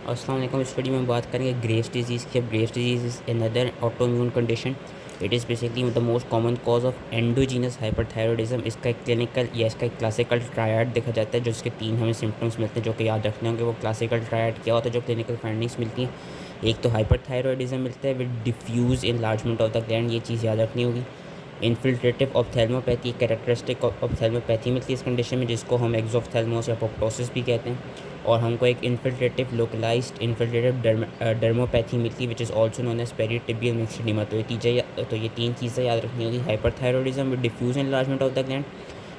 अस्सलाम वालेकुम। इस वीडियो में बात करेंगे ग्रेव्स डिजीज़ की। अब Graves disease is another autoimmune condition. It is basically the most common cause of endogenous hyperthyroidism. इसका एक क्लिनिकल या इसका एक क्लासिकल ट्रायड देखा जाता है, जो इसके 3 हमें सिम्टम्स मिलते हैं जो कि याद रखने होंगे। वो क्लासिकल ट्रायड क्या होता है, जो क्लिनिकल फाइंडिंग्स मिलती हैं। एक तो हाइपरथायरॉयडिज्म मिलता है with diffuse enlargement of the gland, ये चीज़ याद रखनी होगी। इन्फिल्ट्रेटिव ऑप्थेल्मोपैथी कैरेक्टरिस्टिक ऑप्थेल्मोपैथी मिलती है इस कंडीशन में, जिसको हम एक्सोफ्थेल्मोस या पोप्टोसिस भी कहते हैं। और हमको एक इन्फिल्ट्रेटिव लोकलाइज्ड इन्फिल्ट्रेटिव डर्मोपैथी मिलती है which is also known as pretibial myxoedema. तो ये तीन चीज़ें याद रखनी होगी। Hyperthyroidism with diffuse enlargement of the gland,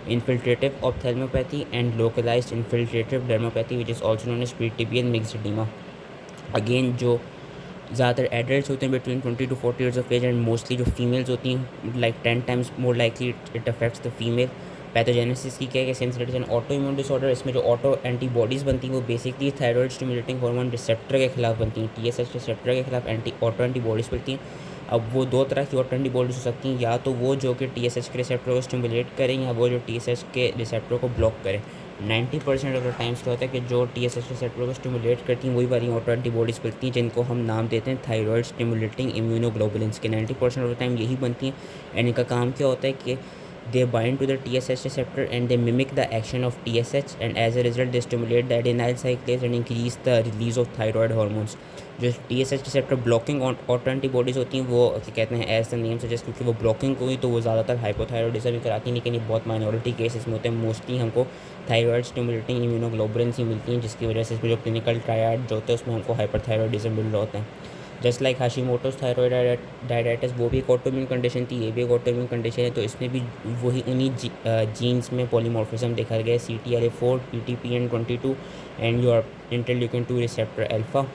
infiltrative ophthalmopathy and localised infiltrative dermopathy which is also known as pretibial myxoedema. Again जो ज़्यादातर एडल्ट होते हैं between 20 to 40 years of age, and mostly जो फीमेल्स होती हैं like 10 times more likely it affects the female. Pathogenesis की क्या है, since it is an auto immune disorder, इसमें जो ऑटो एंटीबॉडीज़ बनती हैं वो basically thyroid stimulating hormone receptor के खिलाफ बनती हैं। TSH रिसेप्टर के खिलाफ ऑटो एंटीबॉडीज़ बनती हैं। अब वो दो तरह की ऑटो एंटीबॉडीज़ हो सकती हैं, या तो वो जो कि TSH के रिसेप्टर को स्टिमुलेट करें, या वो जो TSH के रिसेप्टर को ब्लॉक करें। 90% ऑफ द टाइम्स क्या होता है कि जो TSH रिसेप्टर को स्टिमुलेट करती हैं वही वाली ऑटो एंटीबॉडीज़ बनती हैं, जिनको हम नाम देते हैं थायराइड स्टिमुलेटिंग इम्यूनोग्लोबुलिन्स के। 90% ऑफ द टाइम यही बनती हैं, एंड इनका काम क्या होता है कि they bind to the TSH receptor and they mimic the action of TSH, and as a result they stimulate the adenyl cyclase and increase the release of thyroid hormones. जो TSH receptor blocking auto antibodies होती हैं वो क्या कहते हैं, as the name suggest, क्योंकि वो blocking हुई तो वो ज़्यादातर हाइपोथायरॉयडिज्म ही कराती हैं, लेकिन ये बहुत माइनॉरिटी केसेस में होते हैं। मोस्टली हमको थायराइड स्टिमुलेटिंग इम्यूनोग्लोबुलिन्स ही मिलती हैं, जिसकी वजह से इसमें जो क्लिनिकल ट्रायड जो होता है उसमें हमको हाइपरथायरॉयडिज्म मिल रहा होता है। जस्ट लाइक हाशिमोटोस थायरॉयड डायबिटीज़, वो भी एक ऑटोइम्यून कंडीशन थी, ये भी एक ऑटोइम्यून कंडीशन है। तो इसमें भी वही उन्हीं जीन्स में पॉलीमॉर्फिज्म देखा गया है, CTLA4 PTPN22 and your interleukin 2 receptor alpha.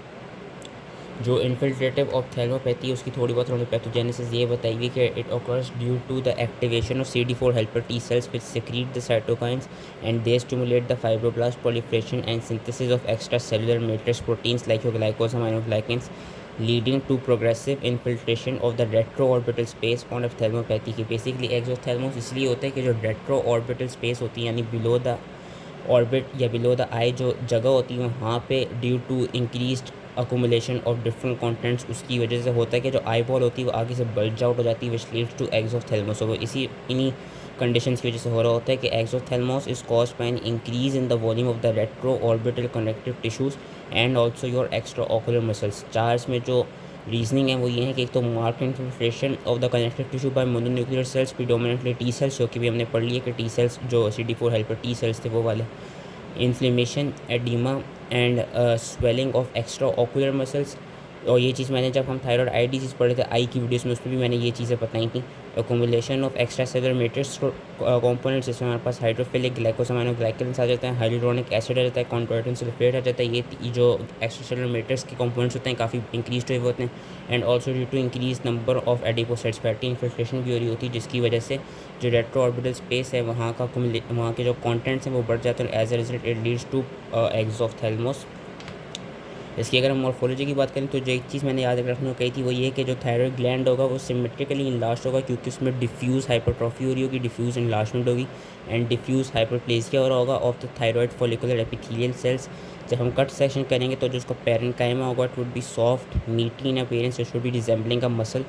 जो इन्फिल्ट्रेटिव ऑप्थेल्मोपैथी उसकी थोड़ी बहुत हमने पैथोजेनेसिस ये बताई हुई कि it occurs due to the activation of CD4 helper T cells which secrete the cytokines and they stimulate the fibroblast proliferation and synthesis of extracellular matrix proteins like your glycosaminoglycans, leading to progressive infiltration of the retroorbital space on ophthalmopathy की। Basically एक्सोथैल्मोस इसलिए होता है कि जो रेट्रोऑर्बिटल space होती है, यानी below the orbit या बिलो द आई जो जगह होती है वहाँ पे due to increased accumulation of different contents, उसकी वजह से होता है कि जो आई बॉल होती है वो आगे से बल्ज आउट हो जाती है विच लीड्स टू एक्सोथैल्मोस। वो इन्हीं कंडीशंस की वजह से हो रहा होता है कि exophthalmos is caused by an increase in the volume of the retro orbital connective tissues and also your extra ocular muscles. Charge में जो रीजनिंग है वो ये है कि एक तो mark infiltration of the connective tissue by mononuclear cells predominantly T cells, जो कि भी हमने पढ़ लिया कि T cells जो CD4 हेल्पर T cells थे वो वाले। Inflammation, oedema and swelling of extra ocular muscles. और ये चीज़ मैंने जब हम थायराइड आई डिजीज़ पढ़े थे आई की वीडियोस में, उसमें भी मैंने ये चीज़ें बताई थी। Accumulation of extra cellular matrix components, जिसमें हमारे पास हाइड्रोफिलिक ग्लाइकोसामाइनोग्लाइकेंस आ जाता है, हाइलुरोनिक एसिड आ जाता है, कॉन्वर्टेंट सल्फेट आ जाता है। ये जो एक्स्ट्रा सेलुलर मैट्रिक्स के कंपोनेंट्स होते हैं काफ़ी इंक्रीज हुए होते हैं, and also due to increase number of adipocytes, fatty infiltration भी हो रही होती है, जिसकी वजह से जो रेट्रो ऑर्बिटल स्पेस है वहाँ के जो कॉन्टेंट्स हैं वो बढ़ जाते हैं। As a result it leads to exophthalmos. इसकी अगर हम मॉर्फोलॉजी की बात करें तो जो एक चीज़ मैंने याद रखने को कही थी वो ये है कि जो थायराइड ग्लैंड होगा वो सिमेट्रिकली इनलार्ज होगा, क्योंकि उसमें डिफ्यूज़ हाइपरट्रॉफी हो रही होगी, डिफ्यूज़ इनलार्जमेंट होगी, एंड डिफ्यूज़ हाइपरप्लेसिया हो रहा होगा of the thyroid follicular epithelial cells. जब हम कट सेक्शन करेंगे तो जो उसका पैरेन्काइमा होगा इट वुड बी सॉफ्ट मीटी इन appearance, it should be resembling a muscle.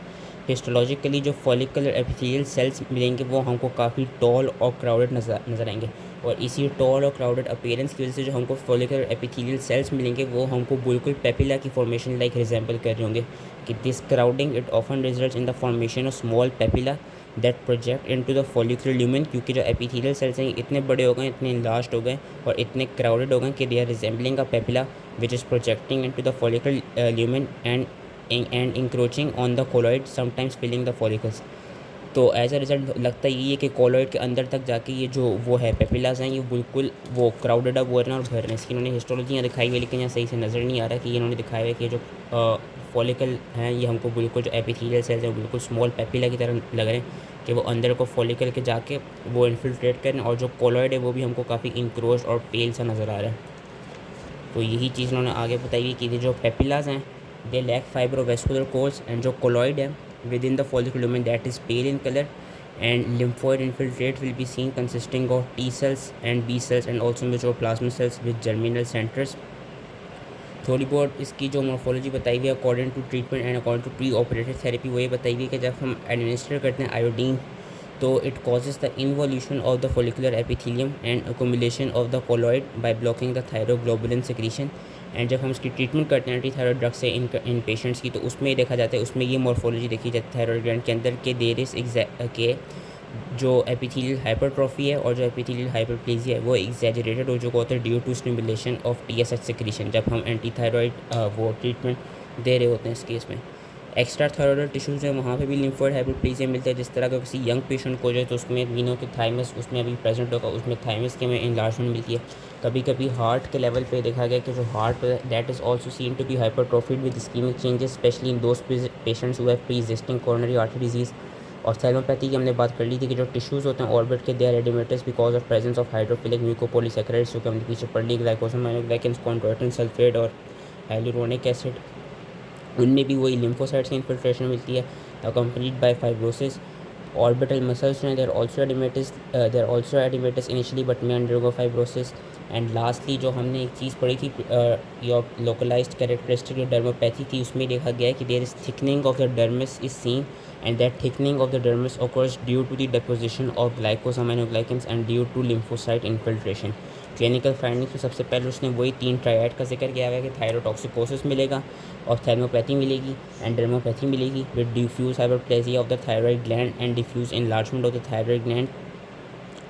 Histologically जो फॉलिकुलर एपिथेलियल सेल्स मिलेंगे वो हमको काफ़ी टॉल और क्राउडेड नज़र आएंगे, और इसी टॉल और क्राउडेड अपीयरेंस की वजह से जो हमको फॉलिकुलर एपिथेलियल सेल्स मिलेंगे वो हमको बिल्कुल पेपिला की फॉर्मेशन लाइक रिजेंबल कर रहे होंगे। कि this crowding it often results in the formation of small papilla that project into the follicular lumen, क्योंकि जो एपिथेलियल सेल्स हैं इतने बड़े हो गए, इतने इनलार्ज्ड हो गए और इतने क्राउडेड हो गए कि they are resembling a papilla which is projecting into the follicular lumen and encroaching on the colloid sometimes filling the follicles. तो एज अ रिज़ल्ट लगता यही है कि कोलॉइड के अंदर तक जाके ये जो वो है पेपिलाज हैं ये बिल्कुल वो क्राउडेड अप हो रहे हैं और भर रहे हैं। इसकी इन्होंने हिस्टोलॉजी यहाँ दिखाई हुई है, लेकिन यहाँ सही से नज़र नहीं आ रहा कि ये इन्होंने दिखाया हुआ है कि जो फॉलिकल हैं ये हमको बिल्कुल जो एपिथेलियल सेल्स हैं वो बिल्कुल स्मॉल पेपिला की तरह लग रहे हैं कि वो अंदर को फॉलिकल के जाके वो इन्फिल्ट्रेट करें, और जो कोलॉइड है वो भी हमको काफ़ी इंक्रोच और पेल सा नज़र आ रहा है। तो यही चीज़ उन्होंने आगे बताई हुई कि जो पेपिलाज हैं दे लैक फाइब्रोवेस्कुलर कोर्स, एंड जो कोलॉइड है with in the follicular lumen that is pale in color, and lymphoid infiltrate will be seen consisting of T cells and B cells and also mature plasma cells with germinal centers. थोड़ी बहुत इसकी जो morphology बताई हुई है according to treatment and according to pre operative therapy, वो ये बताई हुई है कि जब हम एडमिनिस्टर करते हैं आयोडीन तो it causes the involution of the follicular epithelium and accumulation of the colloid by blocking the thyroglobulin secretion. And जब हम इसकी ट्रीटमेंट करते हैं एंटी थायरॉयड ड्रग से इन पेशेंट्स की, तो उसमें ये देखा जाता है, उसमें ये मॉर्फोलॉजी देखी जाती है थायरॉयड ग्लैंड के अंदर के देर इस के जो एपिथेलियल हाइपरट्रॉफी है और जो एपिथेलियल हाइपरप्लेजिया है वो एग्जैजरेटेड हो चुका होता है due to stimulation of TSH secretion, जब हम एंटी थायरॉयड वो ट्रीटमेंट दे रहे होते हैं। इस केस में एक्स्ट्रा थायरॉयडल टिश्यूज़ हैं, वहाँ पे भी लिम्फोइड हाइपरप्लेजिया मिलता है। जिस तरह का किसी यंग पेशेंट को जाए तो उसमें वीनो के थाइमस उसमें अभी प्रेजेंट होगा, उसमें थाइमस के में इनलार्जमेंट मिलती है। कभी कभी हार्ट के लेवल पे देखा गया कि जो heart that is also seen to be hypertrophied with ischaemic changes, specially in those patients who have pre existing coronary artery disease. और थैलोपैथी की हमने बात कर ली थी कि जो टिश्यूज़ होते हैं ऑर्बिट के, they are oedematous because of presence of hydrophilic mucopolysaccharides, जो कि हमने पीछे पढ़ ली, ग्लाइकोसामाइनोग्लाइकेंस, कॉन्ड्रोइटिन सल्फेट और हाइलुरोनिक एसिड। उनमें भी वही लिम्फोसाइट्स की इन्फिल्ट्रेशन मिलती है accompanied by fibrosis. Orbital muscles जो हैं there also oedematous initially but may undergo fibrosis. And lastly जो हमने एक चीज़ पढ़ी थी योर लोकलाइज्ड कैरेक्टरिस्टिक जो डर्मोपैथी थी, उसमें देखा गया है कि there is thickening of the dermis is seen and that thickening of the dermis occurs due to the deposition of glycosaminoglycans and due to lymphocyte infiltration। Clinical findings में सबसे पहले उसने वही 3 ट्रायड का जिक्र किया हुआ है कि थायरोटॉक्सिकोसिस मिलेगा, ऑप्थेल्मोपैथी मिलेगी एंड डर्मोपैथी मिलेगी with diffuse hyperplasia of the thyroid gland and diffuse enlargement of the thyroid gland.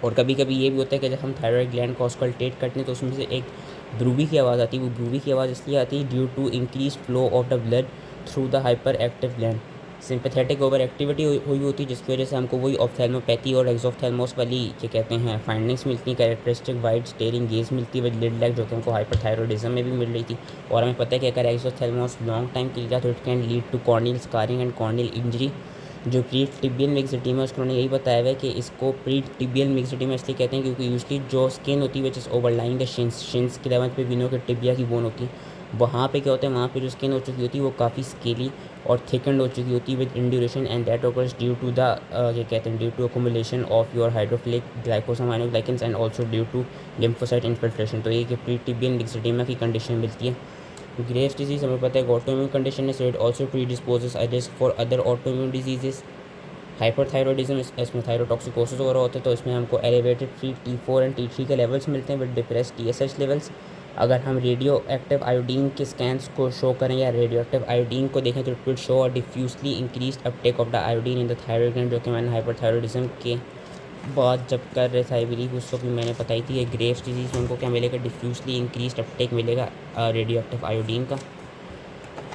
और कभी कभी ये भी होता है कि जब हम थायरॉयड ग्लैंड को ऑस्कल्टेट करते हैं तो उसमें से एक ब्रूवी की आवाज़ आती है। वो ब्रूवी की आवाज़ इसलिए आती है due to increase flow of the blood through the hyper active gland. Sympathetic over activity हुई होती है जिसकी वजह से हमको वही ऑप्थेल्मोपैथी और एक्सोफ्थेल्मोस वाली क्या कहते हैं फाइंडिंग्स मिलती हैं। कैरेक्टरिस्टिक वाइड स्टेरिंग गेज मिलती है विद लिड लैग, जो कि हमको हाइपरथायरॉयडिज्म में भी मिल रही थी। और हमें पता है कि अगर एक्सोफ्थेल्मोस लॉन्ग टाइम के लिए तो it can lead to corneal scarring and corneal injury. जो प्री टिबियल मिक्सडीमा उसको उन्होंने यही बताया हुआ है कि इसको प्री टिबियल मिक्सडीमा इसलिए कहते हैं क्योंकि यूजली जो स्किन होती है विच इज़ ओवरलाइंग द शिन्स के लेवल पे विनो के टिबिया की बोन होती है, वहाँ पे क्या होता है, वहाँ पे जो स्किन हो चुकी होती है वो काफ़ी स्केली और थिकन्ड हो चुकी होती है with induration and that occurs due to the क्या कहते हैं due to accumulation of your hydrophilic glycosaminoglycans and also due to lymphocyte infiltration. तो ये कि प्री टिबियल मिक्सडीमा की कंडीशन मिलती है। ग्रेव्स डिजीज़ हमें पता है ऑटोइम्यून कंडीशन है, so it also predisposes a risk for other autoimmune diseases. Hyperthyroidism इसमें थायरोटॉक्सिकोसिस वगैरह होता है तो इसमें हमको एलिवेटेड T4 एंड T3 के लेवल्स मिलते हैं विद डिप्रेस TSH लेवल्स। अगर हम रेडियो एक्टिव आयोडीन के स्कैन्स को शो करें या रेडियो एक्टिव आयोडीन को देखें तो it will show a डिफ्यूजली increase Uptake of the iodine in the thyroid gland, जो कि मैंने हाइपरथायरॉयडिज्म के बाद जब कर रहे थे आई बिलीव उस वक्त मैंने बताई थी कि ग्रेव्स डिजीज़ में उनको क्या मिलेगा, डिफ्यूजली इंक्रीज अपटेक मिलेगा रेडियो एक्टिव आयोडीन का।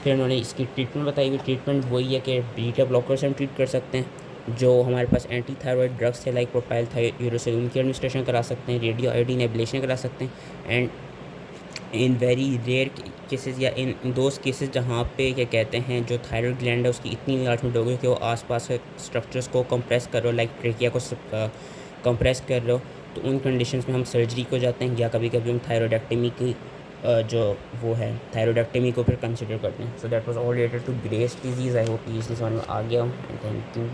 फिर उन्होंने इसकी ट्रीटमेंट बताई हुई, ट्रीटमेंट वही है कि बीटा ब्लॉकर से हम ट्रीट कर सकते हैं। जो हमारे पास एंटी थायरॉयड ड्रग्स है लाइक प्रोपाइल थायरोसिन उनकी एडमिनिस्ट्रेशन करा सकते हैं, रेडियो आयोडीन एब्लेशन करा सकते हैं। And in very rare cases या इन दोज केसेस जहाँ पे क्या कहते हैं जो थायरॉयड ग्लैंड है उसकी इतनी इन्लार्जमेंट हो गई कि वो आसपास के स्ट्रक्चर्स को कंप्रेस कर रहे हो, लाइक ट्रेकिया को कंप्रेस कर रहे हो, तो उन कंडीशंस में हम सर्जरी को जाते हैं या कभी कभी हम थायरॉयडेक्टमी की जो वो है थायरॉयडेक्टमी को फिर कंसिडर करते हैं। So that was all related to Graves disease. I hope ये समझ में आ गया हूँ। Thank you.